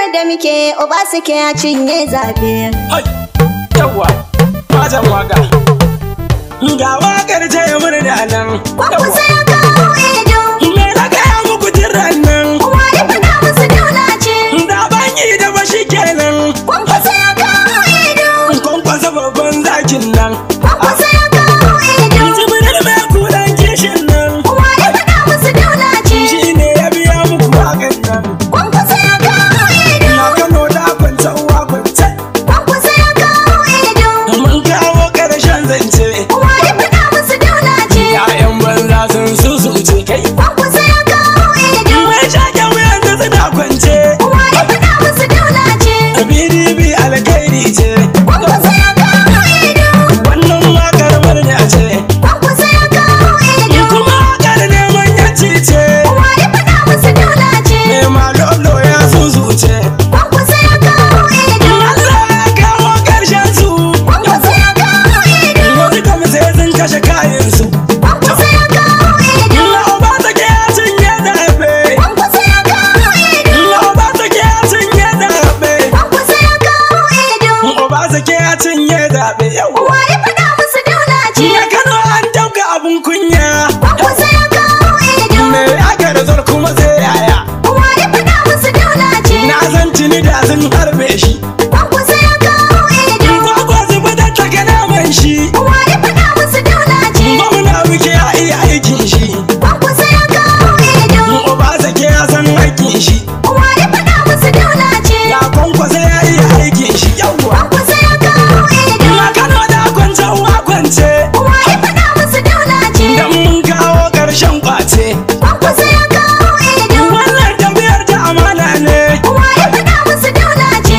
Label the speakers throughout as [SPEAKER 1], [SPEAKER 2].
[SPEAKER 1] murnar da muke Obasake ya cinye zaɓe.
[SPEAKER 2] Yawwa, majan waka. Ga wakar ta yi murna nan.
[SPEAKER 1] Kwakwasa ya kawo Edo.
[SPEAKER 2] Me na gaya muku jiran nan.
[SPEAKER 1] Kowa ya faɗa musu daula ce.
[SPEAKER 2] Zaben yi da bashi kenan.
[SPEAKER 1] Kwakwasa ya kawo Edo.
[SPEAKER 2] Kwankwasa babban zakin nan.
[SPEAKER 1] Kwakwasa ya kawo Edo.
[SPEAKER 2] Jibirin mai kudan kishin nan.
[SPEAKER 1] Kowa ya faɗa musu daula ce.
[SPEAKER 2] Shi ne ya biya muku wakan nan.
[SPEAKER 1] Kwakwasa ya kawo Edo.
[SPEAKER 2] Na Kano da kwancan wakwance.
[SPEAKER 1] Kwakwasa ya kawo Edo.
[SPEAKER 2] Mun kawo ƙarshen zance.
[SPEAKER 1] Kowa ya faɗa musu daula ce.
[SPEAKER 2] Ya'yan banza sun susuce kai.
[SPEAKER 1] Kwakwasa ya kawo Edo.
[SPEAKER 2] Mai shaƙen wuyan da suna kwance.
[SPEAKER 1] Kowa ya faɗa musu daula ce.
[SPEAKER 2] PDP alkhairi ce.
[SPEAKER 1] Kwakwasa ya kawo Edo.
[SPEAKER 2] Wannan wakar murna ce.
[SPEAKER 1] Kwakwasa ya kawo Edo.
[SPEAKER 2] Kuma wakar neman yanci ce.
[SPEAKER 1] Kowa ya faɗa musu daula ce.
[SPEAKER 2] Mai malolo ya susuce.
[SPEAKER 1] Kwakwasa ya kawo Edo.
[SPEAKER 2] Allah ya kawo ƙarshen su.
[SPEAKER 1] Kwakwasa ya kawo Edo.
[SPEAKER 2] Wasu kam sai sun kashe kayansu.
[SPEAKER 1] Kwakwasa ya kawo Edo.
[SPEAKER 2] Obasake ya cinye zaɓe.
[SPEAKER 1] Kwakwasa ya kawo Edo.
[SPEAKER 2] Obasake ya cinye zaɓe.
[SPEAKER 1] Kwakwasa ya kawo Edo.
[SPEAKER 2] Obasake ya cinye zaɓe. Yawwa.
[SPEAKER 1] Kowa ya faɗa musu daula ce.
[SPEAKER 2] Ya Kano an tauka abun kunya.
[SPEAKER 1] Kwakwasa ya kawo Edo.
[SPEAKER 2] Me aka da zar kuma sai yaya.
[SPEAKER 1] Kowa ya faɗa musu daula ce.
[SPEAKER 2] Na san tuni da sun harbe shi.
[SPEAKER 1] Kwakwasa ya kawo Edo.
[SPEAKER 2] Kwakwa su fitar ta naman shi.
[SPEAKER 1] Kowa ya faɗa musu daula ce.
[SPEAKER 2] Gwamna muke ya iya aikin shi.
[SPEAKER 1] Kwakwasa ya kawo Edo.
[SPEAKER 2] Obasake ya san aikin shi.
[SPEAKER 1] Kowa ya faɗa musu daula ce.
[SPEAKER 2] Ya kwankwasa ya iya aikin shi. Yawwa.
[SPEAKER 1] Kwakwasa ya kawo Edo.
[SPEAKER 2] Na Kano da kwancan wakwance.
[SPEAKER 1] Kowa ya faɗa musu daula ce.
[SPEAKER 2] Dan mun kawo ƙarshen kwace.
[SPEAKER 1] Kwakwasa ya kawo Edo.
[SPEAKER 2] Wannan tafiyar ta amana ne.
[SPEAKER 1] Kowa ya faɗa musu daula ce.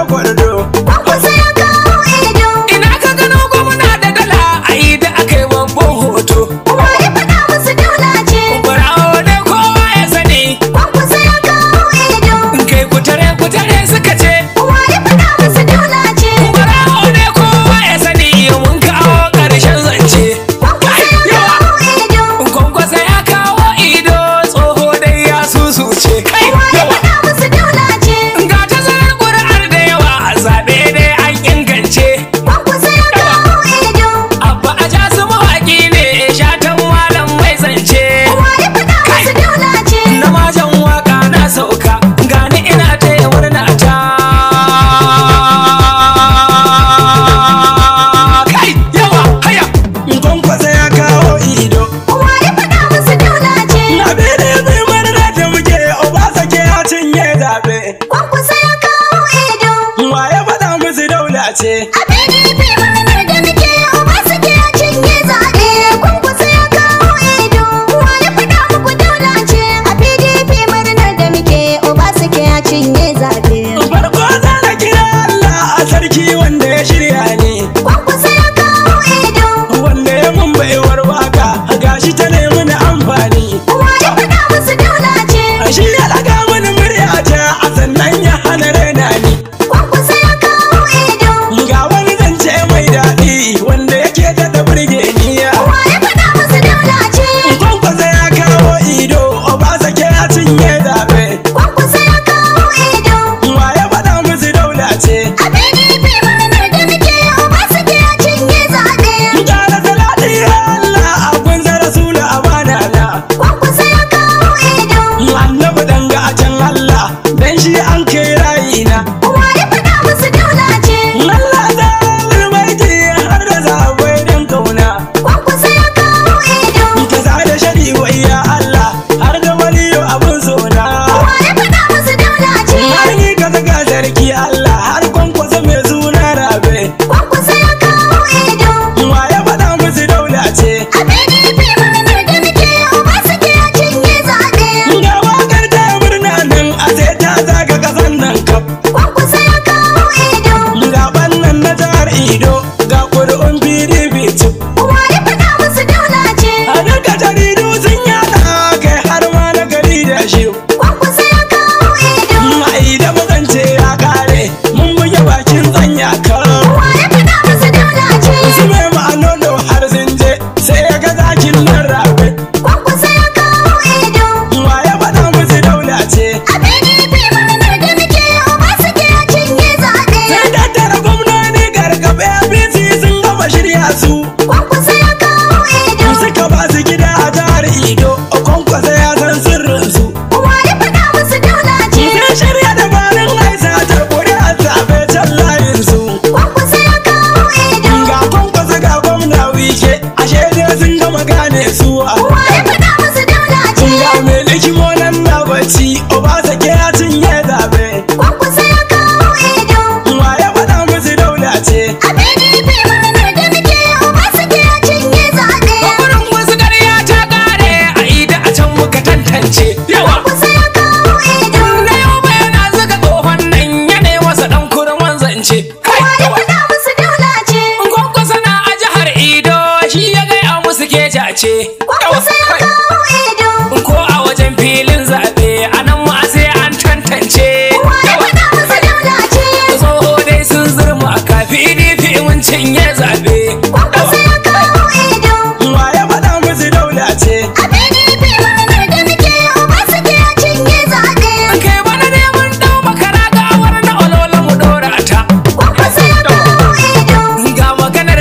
[SPEAKER 2] gwardo gwardo.
[SPEAKER 1] Kwankwasa ya kawo ido.
[SPEAKER 3] ina ka gano gwamna da dala a yi da aka yi babban hoto.
[SPEAKER 1] Wa ya faɗa musu daula ce.
[SPEAKER 3] Barawo ne kowa ya sani.
[SPEAKER 1] Kwankwasa ya kawo ido.
[SPEAKER 3] Kai kutare suka ce.
[SPEAKER 1] Wa ya faɗa musu daula ce.
[SPEAKER 3] Barawo ne kowa ya sani mun kawo ƙarshen zance.
[SPEAKER 1] Kwankwasa ya kawo ido.
[SPEAKER 3] Kwankwasa ya kawo ido tsoho dai ya susuce. Kai
[SPEAKER 1] Wa ya
[SPEAKER 3] yawa.
[SPEAKER 1] faɗa musu daula ce.
[SPEAKER 3] Ga tazarar ƙuri'ar da yawa zaɓe dai an ingance.
[SPEAKER 1] Kwankwasa ya kawo ido.
[SPEAKER 3] Abba a ja su mawaƙi ne shatan malam mai zance.
[SPEAKER 1] Wa ya faɗa musu daula ce.
[SPEAKER 3] Na majan waka na sauka gani ina ta yi murna ta. Kai yawa haya.
[SPEAKER 2] Kwankwasa ya kawo ido.
[SPEAKER 1] Wa ya faɗa musu daula ce.
[SPEAKER 2] Abin da bai murna da muke Obasake ya cinye zaɓe.
[SPEAKER 1] Kwankwasa ya kawo ido.
[SPEAKER 2] Wa ya faɗa musu daula ce.
[SPEAKER 1] A PDP murnar da muke Obasake ya cinye zaɓe. Kwankwasa ya kawo ido. Wa ya faɗa muku daula ce. A PDP murnar da muke Obasake ya cinye zaɓe.
[SPEAKER 2] Farko za na kira Allah a sarki wanda ya shirya ni.
[SPEAKER 1] Kwankwasa ya kawo ido.
[SPEAKER 2] Wanda ya mun baiwar waka gashi ta nemi na amfani.
[SPEAKER 1] Wa ya faɗa musu daula ce.
[SPEAKER 2] Shi ya daga mini muryata a sannan ya hana raina ni.
[SPEAKER 1] Kwankwasa ya kawo ido.
[SPEAKER 2] Ga wani zance mai daɗi wanda yake daɗa burge ni.
[SPEAKER 1] Wa ya faɗa musu daula ce.
[SPEAKER 2] Kwankwasa ya kawo ido Obasake ya cinye zaɓe.
[SPEAKER 1] Kwankwasa ya kawo ido.
[SPEAKER 2] Wa ya faɗa musu daula ce.
[SPEAKER 1] A PDP murnar da muke Obasake ya cinye zaɓe.
[SPEAKER 2] Gara salati ya Allah a gunza rasulu amana na.
[SPEAKER 1] Kwankwasa ya kawo ido.
[SPEAKER 2] Annabi danga a can Allah dan shi an kai rayina.
[SPEAKER 1] Wa ya faɗa musu daula ce.
[SPEAKER 2] Allah da almaiti har da zabai dan kauna.
[SPEAKER 1] Kwankwasa ya kawo ido.
[SPEAKER 2] Ka sa da shari wa iya Allah har da waliyo abin sona.
[SPEAKER 1] Wa ya faɗa musu daula ce.
[SPEAKER 2] Har ni ka saka sarki Allah har kwankwasa mai suna rabe.
[SPEAKER 1] Kwankwasa ya kawo ido.
[SPEAKER 2] Wa ya faɗa musu daula ce.
[SPEAKER 1] A PDP murnar da muke Obasake ya cinye zaɓe.
[SPEAKER 2] Ga wakar ta murna nan a sai ta zaga kasan nan kaf.
[SPEAKER 1] Kwankwasa ya kawo ido.
[SPEAKER 2] Zaben nan na jihar Ido ga ƙuri'un PDP cif.
[SPEAKER 1] Wa ya faɗa musu daula ce.
[SPEAKER 2] A duka jaridu sun yada kai har ma na gari da shi.
[SPEAKER 1] Kwankwasa ya kawo ido.
[SPEAKER 2] Mai da mazance ya kare mun buge bakin tsanya kan.
[SPEAKER 1] Wa ya faɗa musu daula ce.
[SPEAKER 2] Su mai ma'anono har sun je sai ya ga zakin nan rabe.
[SPEAKER 1] Kwankwasa ya kawo ido.
[SPEAKER 2] Wa ya faɗa musu daula ce.
[SPEAKER 1] A PDP murnar da muke Obasake ya cinye zaɓe.
[SPEAKER 2] Sai tattara gwamnoni gargabe APC sun gama shirya su.
[SPEAKER 1] Kwankwasa ya kawo ido.
[SPEAKER 2] Suka ba su gida a jihar Ido Kwankwasa ya san sirrinsu.
[SPEAKER 1] Wa ya faɗa musu daula ce.
[SPEAKER 2] Sai shirya dabarun aisa ta ƙuri'ar zaɓe can layinsu.
[SPEAKER 1] Kwankwasa ya kawo ido.
[SPEAKER 2] Ga Kwankwasa ga gwamna Wike ashe dai sun gama gane su.
[SPEAKER 1] Wa ya faɗa musu daula ce.
[SPEAKER 2] Ga mai likimonan na bacci Obasake ya cinye zaɓe.
[SPEAKER 1] Kwankwasa ya kawo ido.
[SPEAKER 2] Wa ya faɗa musu daula ce.
[SPEAKER 1] A PDP murnar da muke Obasake ya cinye zaɓe.
[SPEAKER 3] Wurin wasu ƙarya ta ƙare a ida a can muka tantance. Yawa.
[SPEAKER 1] Kwankwasa ya kawo ido.
[SPEAKER 3] Na yau bayana zuga tsohon nan yanayi masa ɗan kurman zance. Kai
[SPEAKER 1] Wa ya
[SPEAKER 3] yawa.
[SPEAKER 1] faɗa musu daula ce.
[SPEAKER 3] Kwankwasa na a jihar Ido shi ya gaya musu ke jace.
[SPEAKER 1] Kwankwasa ya kawo ido.
[SPEAKER 3] Ko a wajen filin zaɓe a nan ma sai an tantance.
[SPEAKER 1] Wa ya faɗa musu daula ce.
[SPEAKER 3] Tsoho dai sun zurma ka PDP mun cinye zaɓe.
[SPEAKER 1] Kwankwasa ya kawo ido.
[SPEAKER 2] Wa ya faɗa musu daula ce.
[SPEAKER 1] A PDP murnar da muke Obasake ya cinye zaɓe.
[SPEAKER 3] Kai bana ne mun ɗau makara gawar na olola mu ɗora ta.
[SPEAKER 1] Kwankwasa ya kawo ido.
[SPEAKER 3] Ga maganar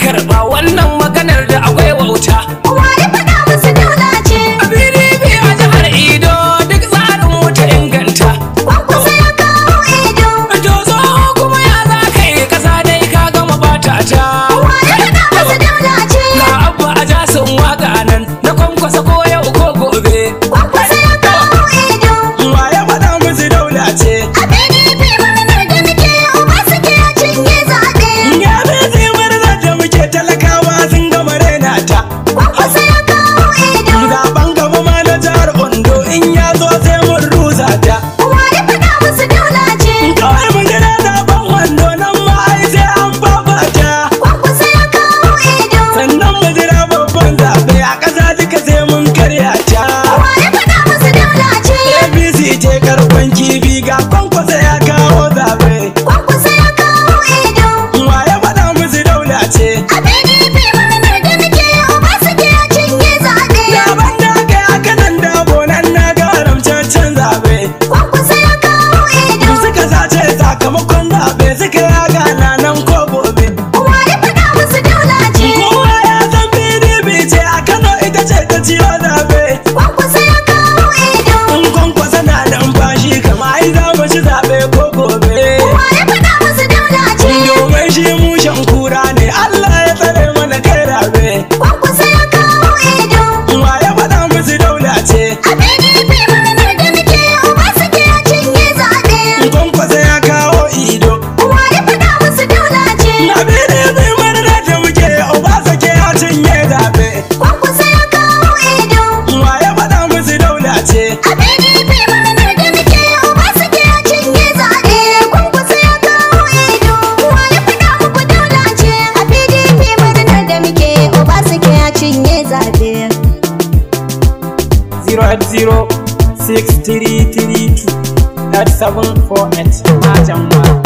[SPEAKER 3] karɓa wannan maganar da akwai wauta.
[SPEAKER 1] Wa ya faɗa musu daula ce.
[SPEAKER 3] A PDP a jihar Ido duk tsarin mu ta inganta.
[SPEAKER 1] Kwankwasa ya kawo ido.
[SPEAKER 3] To tsoho kuma ya za ka yi ƙasa dai ka gama bata ta.
[SPEAKER 2] 0 6332 3748 majan waka.